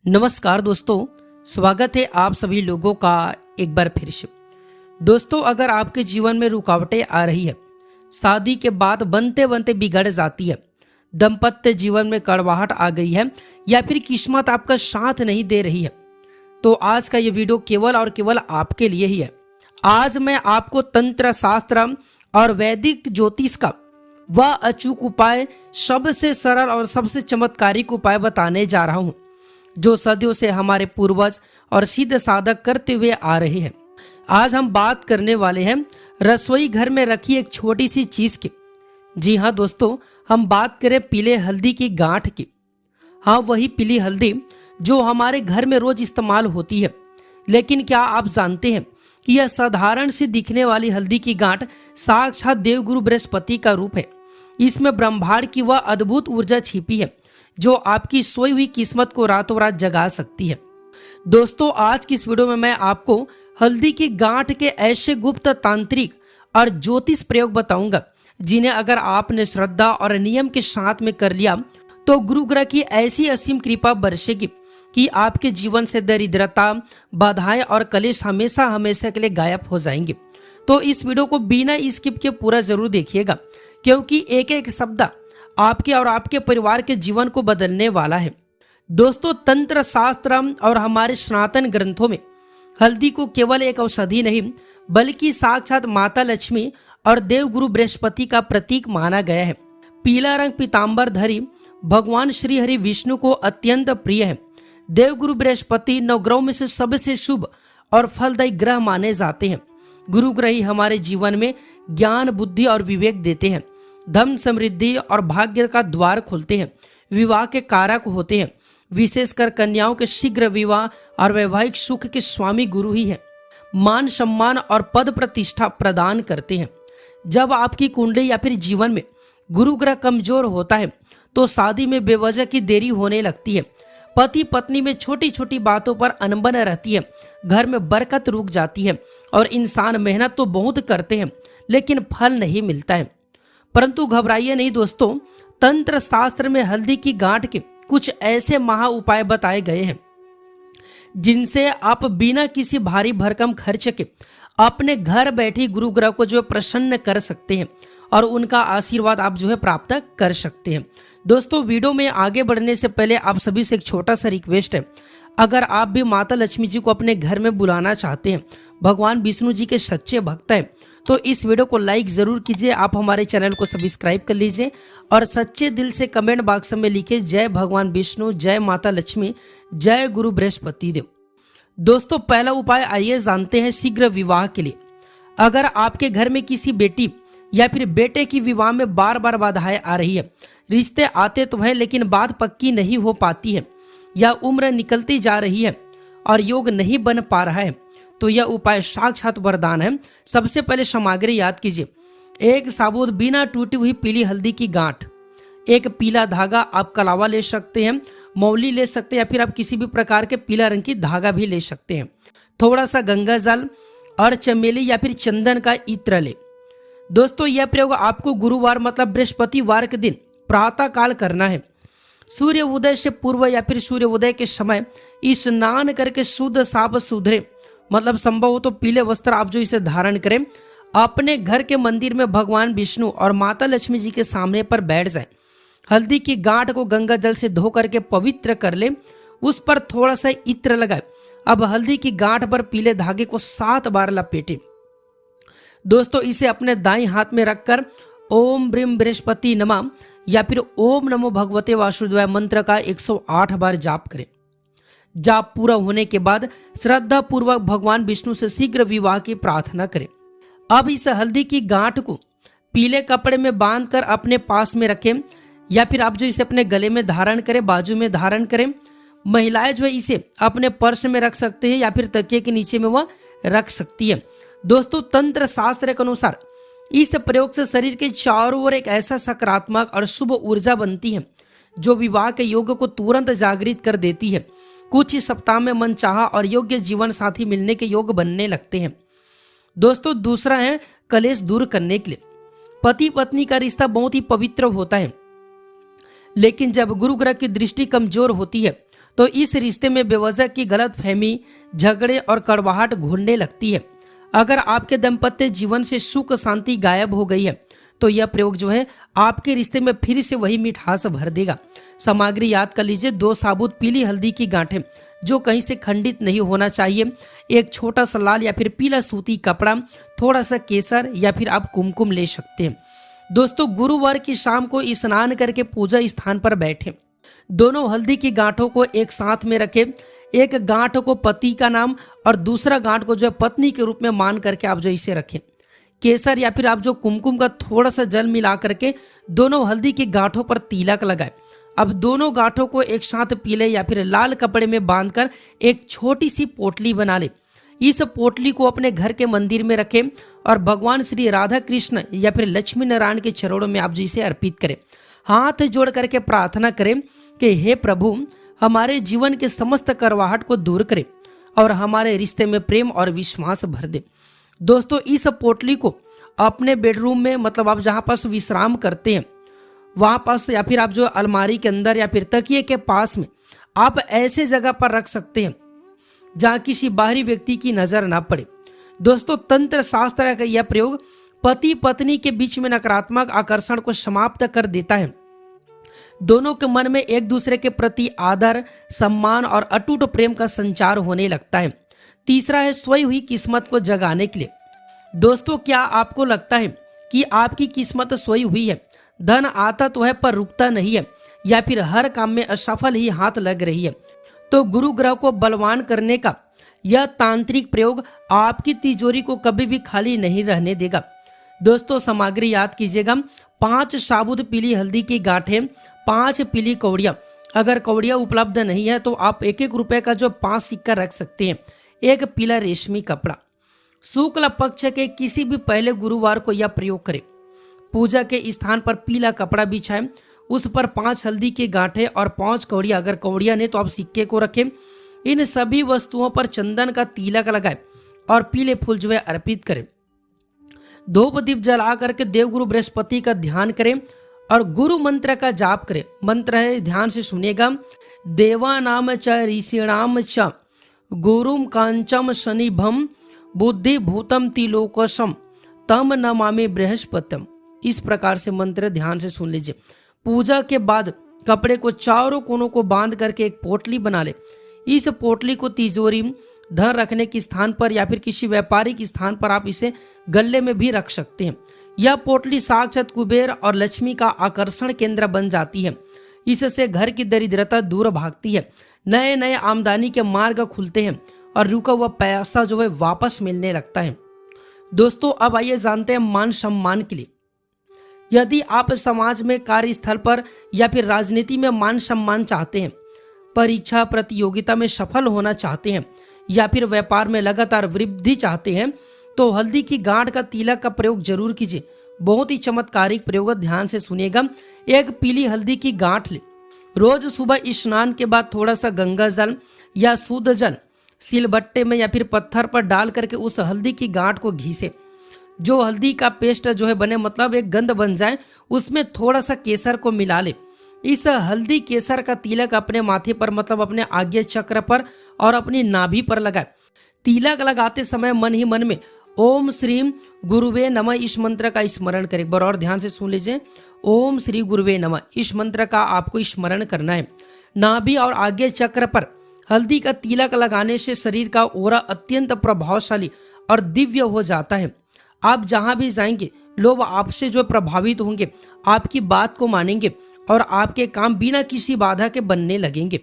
नमस्कार दोस्तों, स्वागत है आप सभी लोगों का एक बार फिर से। दोस्तों, अगर आपके जीवन में रुकावटें आ रही है, शादी के बाद बनते बनते बिगड़ जाती है, दाम्पत्य जीवन में कड़वाहट आ गई है या फिर किस्मत आपका साथ नहीं दे रही है, तो आज का ये वीडियो केवल और केवल आपके लिए ही है। आज मैं आपको तंत्र शास्त्र और वैदिक ज्योतिष का वह अचूक उपाय, सबसे सरल और सबसे चमत्कारिक उपाय बताने जा रहा हूँ, जो सदियों से हमारे पूर्वज और सिद्ध साधक करते हुए आ रहे हैं। आज हम बात करने वाले हैं रसोई घर में रखी एक छोटी सी चीज की। जी हाँ दोस्तों, हम बात करें पीले हल्दी की गांठ की। हाँ, वही पीली हल्दी जो हमारे घर में रोज इस्तेमाल होती है। लेकिन क्या आप जानते हैं कि यह साधारण सी दिखने वाली हल्दी की गांठ साक्षात देवगुरु बृहस्पति का रूप है। इसमें ब्रह्मांड की वह अद्भुत ऊर्जा छिपी है जो आपकी सोई हुई किस्मत को रातों रात जगा सकती है। दोस्तों, आज की इस वीडियो में मैं आपको हल्दी की गांठ के ऐसे गुप्त तांत्रिक और ज्योतिष प्रयोग बताऊंगा जिन्हें अगर आपने श्रद्धा और नियम के साथ में कर लिया तो गुरु ग्रह की ऐसी असीम कृपा बरसेगी कि आपके जीवन से दरिद्रता, बाधाएं और कलेश हमेशा हमेशा के लिए गायब हो जाएंगे। तो इस वीडियो को बिना स्किप के पूरा जरूर देखिएगा, क्योंकि एक एक शब्द आपके और आपके परिवार के जीवन को बदलने वाला है। दोस्तों, तंत्र शास्त्र और हमारे सनातन ग्रंथों में हल्दी को केवल एक औषधि नहीं बल्कि साक्षात माता लक्ष्मी और देवगुरु बृहस्पति का प्रतीक माना गया है। पीला रंग पीताम्बर धरी भगवान श्री हरि विष्णु को अत्यंत प्रिय है। देवगुरु बृहस्पति नवग्रहों में से सबसे शुभ और फलदायी ग्रह माने जाते हैं। गुरु ग्रह ही हमारे जीवन में ज्ञान, बुद्धि और विवेक देते हैं, धन, समृद्धि और भाग्य का द्वार खोलते हैं, विवाह के कारक होते हैं। विशेषकर कन्याओं के शीघ्र विवाह और वैवाहिक सुख के स्वामी गुरु ही हैं। मान, सम्मान और पद प्रतिष्ठा प्रदान करते हैं। जब आपकी कुंडली या फिर जीवन में गुरु ग्रह कमजोर होता है तो शादी में बेवजह की देरी होने लगती है, पति पत्नी में छोटी छोटी बातों पर अनबन रहती है, घर में बरकत रुक जाती है और इंसान मेहनत तो बहुत करते हैं लेकिन फल नहीं मिलता है। परंतु घबराइए नहीं दोस्तों, तंत्र शास्त्र में हल्दी की गांठ के कुछ ऐसे महा उपाय बताए गए हैं जिनसे आप बिना किसी भारी भरकम खर्च के अपने घर बैठे गुरु ग्रह को जो है प्रसन्न कर सकते हैं और उनका आशीर्वाद आप जो है प्राप्त कर सकते हैं। दोस्तों, वीडियो में आगे बढ़ने से पहले आप सभी से एक छोटा सा रिक्वेस्ट है, अगर आप भी माता लक्ष्मी जी को अपने घर में बुलाना चाहते हैं, भगवान विष्णु जी के सच्चे भक्त हैं, तो इस वीडियो को लाइक जरूर कीजिए। आप हमारे चैनल को सब्सक्राइब कर लीजिए और सच्चे दिल से कमेंट बॉक्स में लिखिए जय भगवान विष्णु, जय माता लक्ष्मी, जय गुरु बृहस्पति देव। दोस्तों, पहला उपाय आइए जानते हैं शीघ्र विवाह के लिए। अगर आपके घर में किसी बेटी या फिर बेटे की विवाह में बार बार बाधाएं आ रही है, रिश्ते आते तो हैं लेकिन बात पक्की नहीं हो पाती है, या उम्र निकलती जा रही है और योग नहीं बन पा रहा है, तो यह उपाय साक्षात वरदान है। सबसे पहले सामग्री याद कीजिए, एक साबुत बिना टूटी हुई पीली हल्दी की गांठ, एक पीला धागा, आप कलावा ले सकते हैं, मौली ले सकते हैं या फिर आप किसी भी प्रकार के पीला रंग की धागा भी ले सकते हैं, थोड़ा सा गंगा जल और चमेली या फिर चंदन का इत्र ले। दोस्तों, यह प्रयोग आपको गुरुवार मतलब बृहस्पतिवार के दिन प्रातः काल करना है। सूर्य उदय से पूर्व या फिर सूर्य उदय के समय स्नान करके शुद्ध साफ सुथरे मतलब संभव हो तो पीले वस्त्र आप जो इसे धारण करें, अपने घर के मंदिर में भगवान विष्णु और माता लक्ष्मी जी के सामने पर बैठ जाए। हल्दी की गांठ को गंगा जल से धो करके पवित्र कर ले, उस पर थोड़ा सा इत्र लगाए। अब हल्दी की गांठ पर पीले धागे को 7 बार लपेटे। दोस्तों, इसे अपने दाईं हाथ में रखकर ओम ब्रीम बृहस्पति नमः या फिर ओम नमो भगवते वासुदेवाय मंत्र का 108 बार जाप करें। जाप पूरा होने के बाद श्रद्धा पूर्वक भगवान विष्णु से शीघ्र विवाह की प्रार्थना करें। अब इस हल्दी की गांठ को पीले कपड़े में बांधकर अपने पास में रखें या फिर आप जो इसे अपने गले में धारण करें, बाजू में धारण करें। महिलाएं जो है इसे अपने पर्स में रख सकते हैं या फिर तकिए के नीचे में वह रख सकती है। दोस्तों, तंत्र शास्त्र के अनुसार इस प्रयोग से शरीर के चारों ओर एक ऐसा सकारात्मक और शुभ ऊर्जा बनती है जो विवाह के योग को तुरंत जागृत कर देती है। कुछ ही सप्ताह में मनचाहा और योग्य जीवन साथी मिलने के योग बनने लगते हैं। दोस्तों, दूसरा है कलेश दूर करने के लिए। पति पत्नी का रिश्ता बहुत ही पवित्र होता है, लेकिन जब गुरु ग्रह की दृष्टि कमजोर होती है तो इस रिश्ते में बेवजह की गलतफहमी, झगड़े और कड़वाहट घुलने लगती है। अगर आपके दाम्पत्य जीवन से सुख शांति गायब हो गई है तो यह प्रयोग जो है आपके रिश्ते में फिर से वही मिठास भर देगा। सामग्री याद कर लीजिए, 2 साबुत पीली हल्दी की गांठें जो कहीं से खंडित नहीं होना चाहिए, एक छोटा सा लाल या फिर पीला सूती कपड़ा, थोड़ा सा केसर या फिर आप कुमकुम ले सकते हैं। दोस्तों, गुरुवार की शाम को स्नान करके पूजा स्थान पर बैठे, दोनों हल्दी की गांठों को एक साथ में रखें। एक गांठ को पति का नाम और दूसरा गांठ को जो है पत्नी के रूप में मान करके आप जो इसे रखें। केसर या फिर आप जो कुमकुम का थोड़ा सा जल मिला करके दोनों हल्दी की गांठों पर तिलक लगाए। अब दोनों गांठों को एक साथ पीले या फिर लाल कपड़े में बांधकर एक छोटी सी पोटली बना ले। इस पोटली को अपने घर के मंदिर में रखें और भगवान श्री राधा कृष्ण या फिर लक्ष्मी नारायण के चरणों में आप जो इसे अर्पित करें। हाथ जोड़ करके प्रार्थना करें कि हे प्रभु, हमारे जीवन के समस्त करवाहट को दूर करे और हमारे रिश्ते में प्रेम और विश्वास भर दे। दोस्तों, इस पोटली को अपने बेडरूम में, मतलब आप जहां पास विश्राम करते हैं वहां पास, या फिर आप जो अलमारी के अंदर या फिर तकिए के पास में, आप ऐसे जगह पर रख सकते हैं जहां किसी बाहरी व्यक्ति की नजर ना पड़े। दोस्तों, तंत्र शास्त्र का यह प्रयोग पति पत्नी के बीच में नकारात्मक आकर्षण को समाप्त कर देता है। दोनों के मन में एक दूसरे के प्रति आदर, सम्मान और अटूट प्रेम का संचार होने लगता है। तीसरा है सोई हुई किस्मत को जगाने के लिए। दोस्तों, क्या आपको लगता है कि आपकी किस्मत सोई हुई है? धन आता तो है पर रुकता नहीं है, या फिर हर काम में असफल ही हाथ लग रही है? तो गुरु ग्रह को बलवान करने का यह तांत्रिक प्रयोग आपकी तिजोरी को कभी भी खाली नहीं रहने देगा। दोस्तों, सामग्री याद कीजिएगा, 5 साबुत पीली हल्दी की गांठें, 5 पीली कौड़ियां। अगर कौड़ियां उपलब्ध नहीं है तो आप 1-1 रुपए का जो 5 सिक्का रख सकते हैं। एक पीला रेशमी कपड़ा। शुक्ल पक्ष के किसी भी पहले गुरुवार को यह प्रयोग करें। पूजा के स्थान पर पीला कपड़ा बिछाएं, उस पर 5 हल्दी की गांठें और 5 कौड़ियां, अगर कौड़ियां नहीं तो आप सिक्के को रखें। इन सभी वस्तुओं पर चंदन का तिलक लगाएं और पीले फूल जो है अर्पित करें। धूप दीप जला करके देवगुरु बृहस्पति का ध्यान करें और गुरु मंत्र का जाप करें। मंत्र है, ध्यान से सुनिएगा, देवानाम च ऋषिणाम च गुरुम कांचम शनिभम बुद्धि भूतम तिलोकसम तम नमामि बृहस्पतिम। इस प्रकार से मंत्र ध्यान से सुन लीजिए। पूजा के बाद कपड़े को चारों कोनों को बांध करके एक पोटली बना ले। इस पोटली को तिजोरी, धन रखने के स्थान पर या फिर किसी व्यापारिक स्थान पर आप इसे गले में भी रख सकते हैं। यह पोटली साक्षात कुबेर और लक्ष्मी का आकर्षण केंद्र बन जाती है। इससे घर की दरिद्रता दूर भागती है, नए नए आमदनी के मार्ग खुलते हैं और रुका हुआ पैसा जो है वापस मिलने लगता है। दोस्तों, अब आइए जानते हैं मान सम्मान के लिए। यदि आप समाज में, कार्यस्थल पर या फिर राजनीति में मान सम्मान चाहते हैं, परीक्षा प्रतियोगिता में सफल होना चाहते हैं या फिर व्यापार में लगातार वृद्धि चाहते हैं, तो हल्दी की गांठ का तिलक का प्रयोग जरूर कीजिए। बहुत ही चमत्कारिक प्रयोग, ध्यान से सुनिएगा। एक पीली हल्दी की गांठ ले, रोज सुबह स्नान के बाद थोड़ा सा गंगा जल या शुद्ध जल सिलबट्टे में या फिर पत्थर पर डाल करके उस हल्दी की गांठ को घिसे। जो हल्दी का पेस्ट जो है बने, मतलब एक गंध बन जाए, उसमें थोड़ा सा केसर को मिला ले। इस हल्दी केसर का तिलक अपने माथे पर, मतलब अपने आज्ञा चक्र पर और अपनी नाभि पर लगाए। तिलक लगाते समय मन ही मन में ओम श्री गुरुवे नमः इस मंत्र का स्मरण करें। एक बार और ध्यान से सुन लीजिए, ओम श्री गुरुवे नमः इस मंत्र का आपको स्मरण करना है। नाभि और आज्ञा चक्र पर हल्दी का तिलक लगाने से शरीर का ओरा अत्यंत प्रभावशाली और दिव्य हो जाता है। आप जहां भी जाएंगे लोग आपसे जो प्रभावित होंगे, आपकी बात को मानेंगे और आपके काम बिना किसी बाधा के बनने लगेंगे।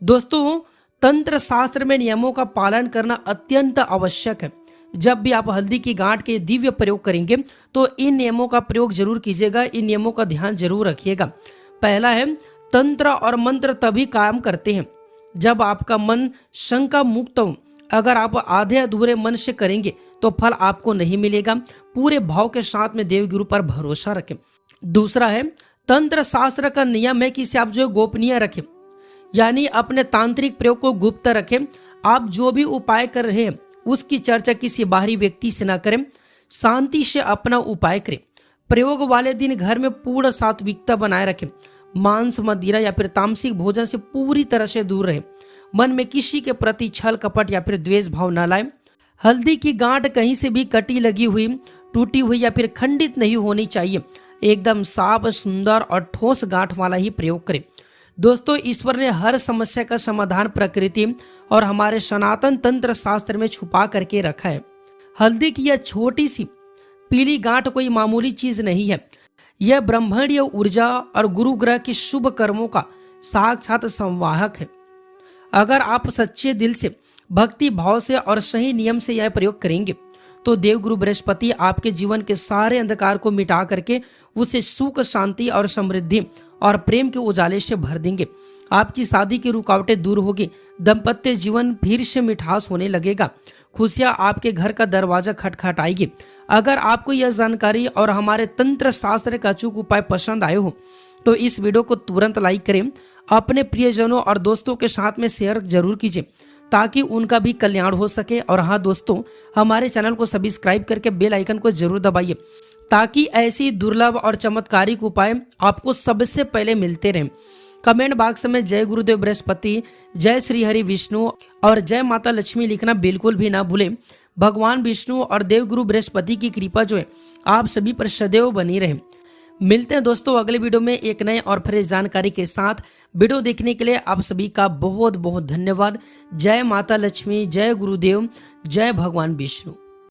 दोस्तों, तंत्र शास्त्र में नियमों का पालन करना अत्यंत आवश्यक है। जब भी आप हल्दी की गांठ के दिव्य प्रयोग करेंगे तो इन नियमों का प्रयोग जरूर कीजिएगा, इन नियमों का ध्यान जरूर रखिएगा। पहला है, तंत्र और मंत्र तभी काम करते हैं जब आपका मन शंका मुक्त हो। अगर आप आधे अधूरे मन से करेंगे तो फल आपको नहीं मिलेगा। पूरे भाव के साथ में देवगुरु पर भरोसा रखें। दूसरा है, तंत्र शास्त्र का नियम है कि इसे आप जो गोपनीय रखें, यानी अपने तांत्रिक प्रयोग को गुप्त रखें। आप जो भी उपाय कर रहे हैं उसकी चर्चा किसी बाहरी व्यक्ति से न करें। शांति से अपना उपाय करें। प्रयोग वाले दिन घर में पूर्ण सात्विकता बनाए रखें। मांस, मदिरा या फिर तामसिक भोजन से पूरी तरह से दूर रहे। मन में किसी के प्रति छल कपट या फिर द्वेष भाव न लाए। हल्दी की गांठ कहीं से भी कटी लगी हुई, टूटी हुई या फिर खंडित नहीं होनी चाहिए। एकदम साफ, सुंदर और ठोस गांठ वाला ही प्रयोग करें। दोस्तों, ईश्वर ने हर समस्या का समाधान प्रकृति और हमारे सनातन तंत्र शास्त्र में छुपा करके रखा है। हल्दी की यह छोटी सी पीली गांठ कोई मामूली चीज नहीं है। यह ब्रह्मांडीय ऊर्जा और गुरु ग्रह की शुभ कर्मों का साक्षात संवाहक है। अगर आप सच्चे दिल से, भक्ति भाव से और सही नियम से यह प्रयोग करेंगे तो देवगुरु बृहस्पति आपके जीवन के सारे अंधकार को मिटा करके उसे सुख, शांति और समृद्धि और प्रेम के उजाले से भर देंगे। आपकी शादी की रुकावटें दूर होगी। दाम्पत्य जीवन फिर से मिठास होने लगेगा। खुशियां आपके घर का दरवाजा खटखटाएगी। अगर आपको यह जानकारी और हमारे तंत्र शास्त्र का अचूक उपाय पसंद आए हो तो इस वीडियो को तुरंत लाइक करें। अपने प्रियजनों और दोस्तों के साथ में शेयर जरूर कीजिए ताकि उनका भी कल्याण हो सके। और हाँ दोस्तों, हमारे चैनल को सब्सक्राइब करके बेल आइकन को जरूर दबाइए ताकि ऐसी दुर्लभ और चमत्कारिक उपाय आपको सबसे पहले मिलते रहें। कमेंट बॉक्स में जय गुरुदेव बृहस्पति, जय श्री हरि विष्णु और जय माता लक्ष्मी लिखना बिल्कुल भी ना भूलें। भगवान विष्णु और देवगुरु बृहस्पति की कृपा जो है आप सभी पर सदैव बनी रहे। मिलते हैं दोस्तों अगले वीडियो में एक नए और फ्रेश जानकारी के साथ। वीडियो देखने के लिए आप सभी का बहुत बहुत धन्यवाद। जय माता लक्ष्मी, जय गुरुदेव, जय भगवान विष्णु।